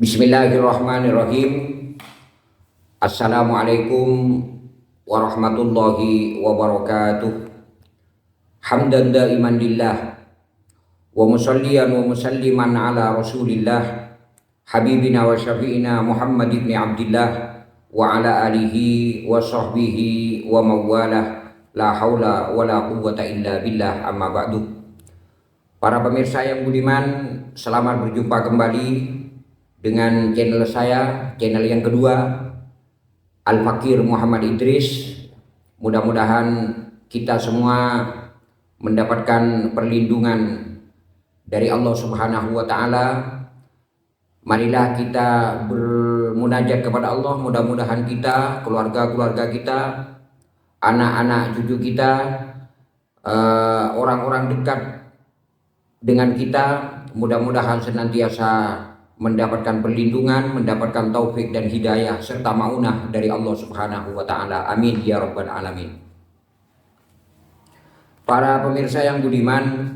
Bismillahirrahmanirrahim. Assalamualaikum warahmatullahi wabarakatuh. Hamdan daiman lillah wa musalliyan wa musalliman ala rasulillah habibina wa syafi'ina Muhammad ibn Abdillah wa ala alihi wa sahbihi wa mawalah, la haula wa la quwwata illa billah, amma ba'du. Para pemirsa yang budiman, selamat berjumpa kembali dengan channel saya, channel yang kedua, Al-Fakir Muhammad Idris. Mudah-mudahan kita semua mendapatkan perlindungan dari Allah Subhanahu wa Ta'ala. Marilah kita bermunajat kepada Allah. Mudah-mudahan kita, keluarga-keluarga kita, anak-anak cucu kita, orang-orang dekat dengan kita, mudah-mudahan senantiasa mendapatkan perlindungan, mendapatkan taufik dan hidayah serta maunah dari Allah Subhanahu wa Ta'ala. Amin ya rabbal alamin. Para pemirsa yang budiman,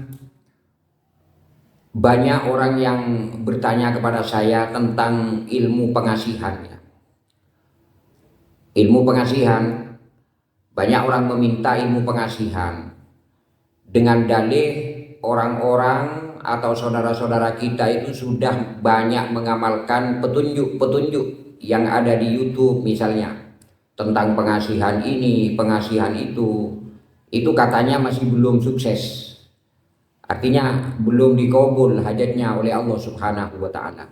banyak orang yang bertanya kepada saya tentang ilmu pengasihan. Ilmu pengasihan, banyak orang meminta ilmu pengasihan dengan dalih orang-orang atau saudara-saudara kita itu sudah banyak mengamalkan petunjuk-petunjuk yang ada di YouTube misalnya tentang pengasihan ini, pengasihan itu katanya masih belum sukses. Artinya belum dikabul hajatnya oleh Allah Subhanahu wa Ta'ala.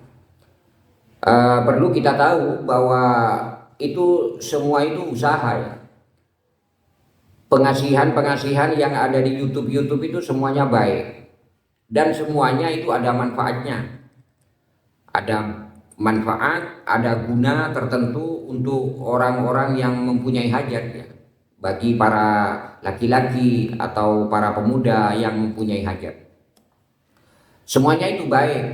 Perlu kita tahu bahwa itu semua itu usaha ya. Pengasihan yang ada di YouTube itu semuanya baik. Dan semuanya itu ada manfaatnya. Ada manfaat, ada guna tertentu untuk orang-orang yang mempunyai hajat ya. Bagi para laki-laki atau para pemuda yang mempunyai hajat. Semuanya itu baik.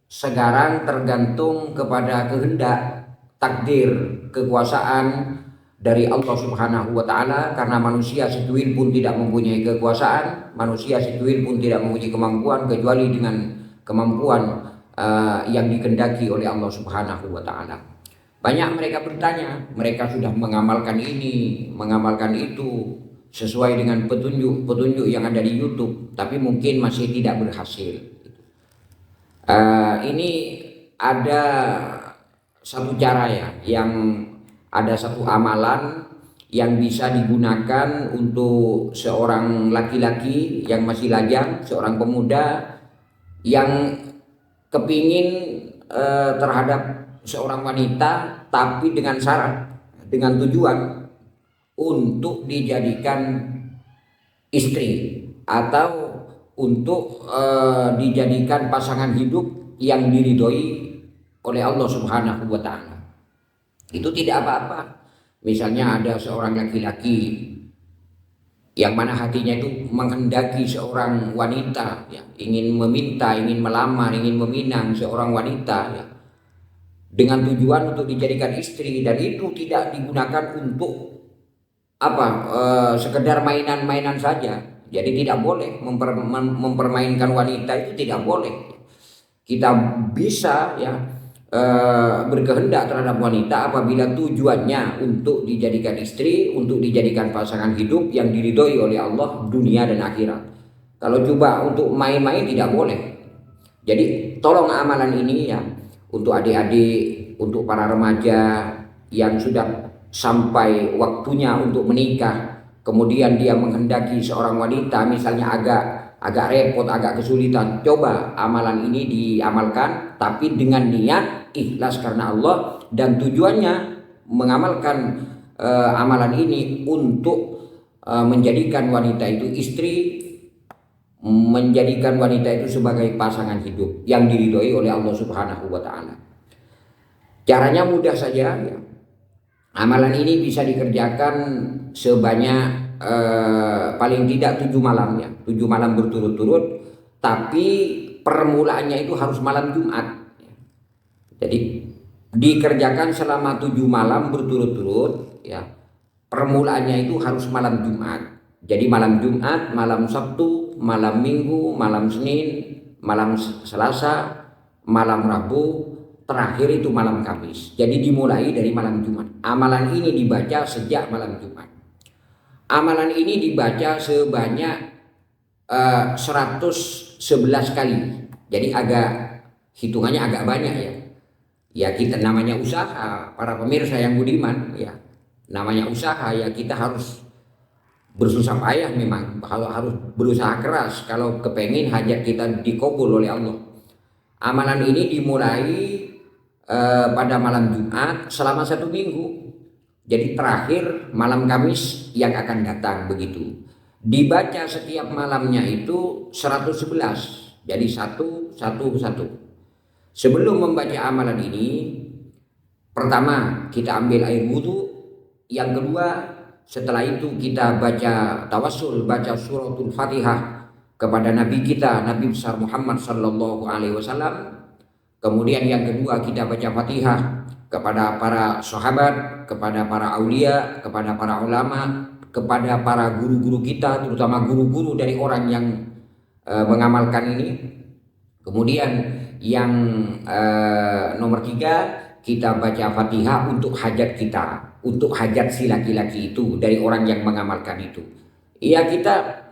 Sekarang tergantung kepada kehendak, takdir, kekuasaan dari Allah Subhanahu wa Ta'ala, karena manusia setuil pun tidak mempunyai kekuasaan, manusia setuil pun tidak mempunyai kemampuan kecuali dengan kemampuan yang dikehendaki oleh Allah Subhanahu wa Ta'ala. Banyak mereka bertanya, mereka sudah mengamalkan ini, mengamalkan itu sesuai dengan petunjuk yang ada di YouTube, tapi mungkin masih tidak berhasil. Ini ada satu cara ya, yang ada satu amalan yang bisa digunakan untuk seorang laki-laki yang masih lajang, seorang pemuda yang kepingin terhadap seorang wanita, tapi dengan syarat, dengan tujuan untuk dijadikan istri atau untuk dijadikan pasangan hidup yang diridhoi oleh Allah Subhanahu wa Ta'ala. Itu tidak apa-apa. Misalnya ada seorang laki-laki yang mana hatinya itu menghendaki seorang wanita ya, ingin meminta, ingin melamar, ingin meminang seorang wanita ya, dengan tujuan untuk dijadikan istri, dan itu tidak digunakan untuk sekedar mainan-mainan saja. Jadi tidak boleh mempermainkan wanita, itu tidak boleh. Kita bisa ya berkehendak terhadap wanita apabila tujuannya untuk dijadikan istri, untuk dijadikan pasangan hidup yang diridhoi oleh Allah dunia dan akhirat. Kalau coba untuk main-main tidak boleh. Jadi tolong amalan ini ya untuk adik-adik, untuk para remaja yang sudah sampai waktunya untuk menikah, kemudian dia menghendaki seorang wanita misalnya agak repot, agak kesulitan, coba amalan ini diamalkan tapi dengan niat ikhlas karena Allah, dan tujuannya mengamalkan amalan ini untuk menjadikan wanita itu istri, menjadikan wanita itu sebagai pasangan hidup yang diridhoi oleh Allah Subhanahu wa Ta'ala. Caranya mudah saja ya. Amalan ini bisa dikerjakan sebanyak paling tidak 7 malam ya, 7 malam berturut-turut, tapi permulaannya itu harus malam Jumat. Jadi dikerjakan selama 7 malam berturut-turut ya. Permulaannya itu harus malam Jumat. Jadi malam Jumat, malam Sabtu, malam Minggu, malam Senin, malam Selasa, malam Rabu, terakhir itu malam Kamis. Jadi dimulai dari malam Jumat. Amalan ini dibaca sejak malam Jumat. Amalan ini dibaca sebanyak 111 kali. Jadi hitungannya agak banyak ya. Ya kita namanya usaha, para pemirsa yang budiman ya. Namanya usaha ya, kita harus bersusah payah, memang harus berusaha keras kalau kepengen hajat kita dikabul oleh Allah. Amalan ini dimulai pada malam Jumat selama 1 minggu. Jadi terakhir malam Kamis yang akan datang begitu. Dibaca setiap malamnya itu 111. Jadi 111. Sebelum membaca amalan ini, pertama kita ambil air wudhu. Yang kedua, setelah itu kita baca tawassul, baca suratul Fatihah kepada Nabi kita, Nabi besar Muhammad sallallahu alaihi wasallam. Kemudian yang kedua kita baca Fatihah kepada para sahabat, kepada para aulia, kepada para ulama, kepada para guru-guru kita, terutama guru-guru dari orang yang mengamalkan ini. Kemudian yang nomor 3, kita baca Fatihah untuk hajat kita, untuk hajat si laki-laki itu dari orang yang mengamalkan itu. Iya, kita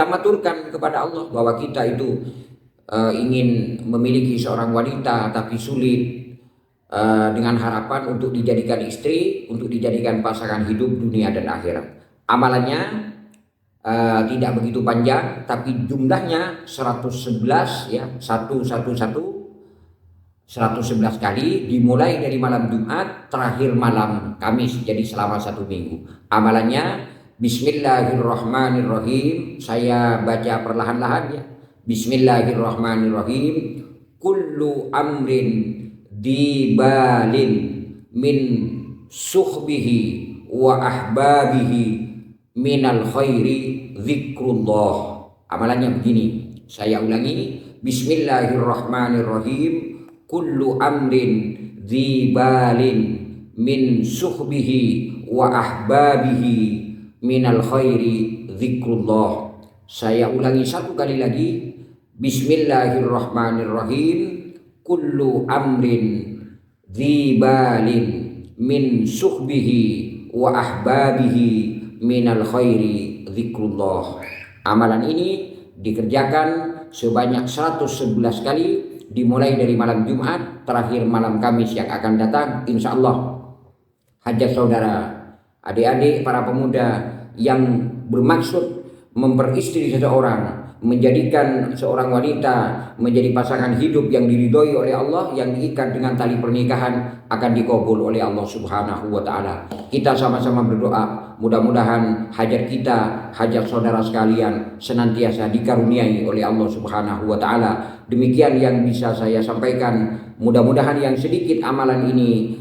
maturkan kepada Allah bahwa kita itu ingin memiliki seorang wanita tapi sulit, dengan harapan untuk dijadikan istri, untuk dijadikan pasangan hidup dunia dan akhirat. Amalannya tidak begitu panjang, tapi jumlahnya 111 ya, 111 kali, dimulai dari malam Jumat, terakhir malam Kamis. Jadi selama 1 minggu. Amalannya Bismillahirrahmanirrahim. Saya baca perlahan-lahan ya. Bismillahirrahmanirrahim. Kullu amrin dibalin min suhbihi wa ahbabihi minal khairi zikrullah. Amalannya begini, saya ulangi. Bismillahirrahmanirrahim. Kullu amrin dzibalin min suhbihi wa ahbabihi minal khairi zikrullah. Saya ulangi 1 kali lagi. Bismillahirrahmanirrahim. Kullu amrin dzibalin min suhbihi wa ahbabihi minal khairi zikrullah. Amalan ini dikerjakan sebanyak 111 kali, dimulai dari malam Jumat, terakhir malam Kamis yang akan datang. Insya Allah hajat saudara, adik-adik, para pemuda yang bermaksud memperistri seseorang, menjadikan seorang wanita menjadi pasangan hidup yang diridhoi oleh Allah, yang diikat dengan tali pernikahan, akan dikabul oleh Allah Subhanahu wa taala. Kita sama-sama berdoa, mudah-mudahan hajat kita, hajat saudara sekalian senantiasa dikaruniai oleh Allah Subhanahu wa taala. Demikian yang bisa saya sampaikan. Mudah-mudahan yang sedikit amalan ini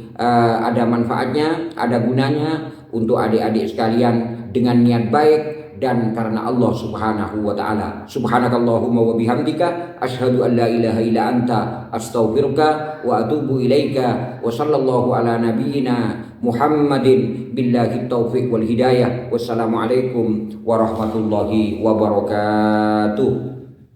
ada manfaatnya, ada gunanya untuk adik-adik sekalian dengan niat baik dan karena Allah Subhanahu wa taala. Subhanakallahumma wa bihamdika asyhadu an la ilaha illa anta astaghfiruka wa atubu ilaika. Wa sallallahu ala nabiyyina Muhammadin billahi taufiq wal hidayah. Wassalamualaikum warahmatullahi wabarakatuh.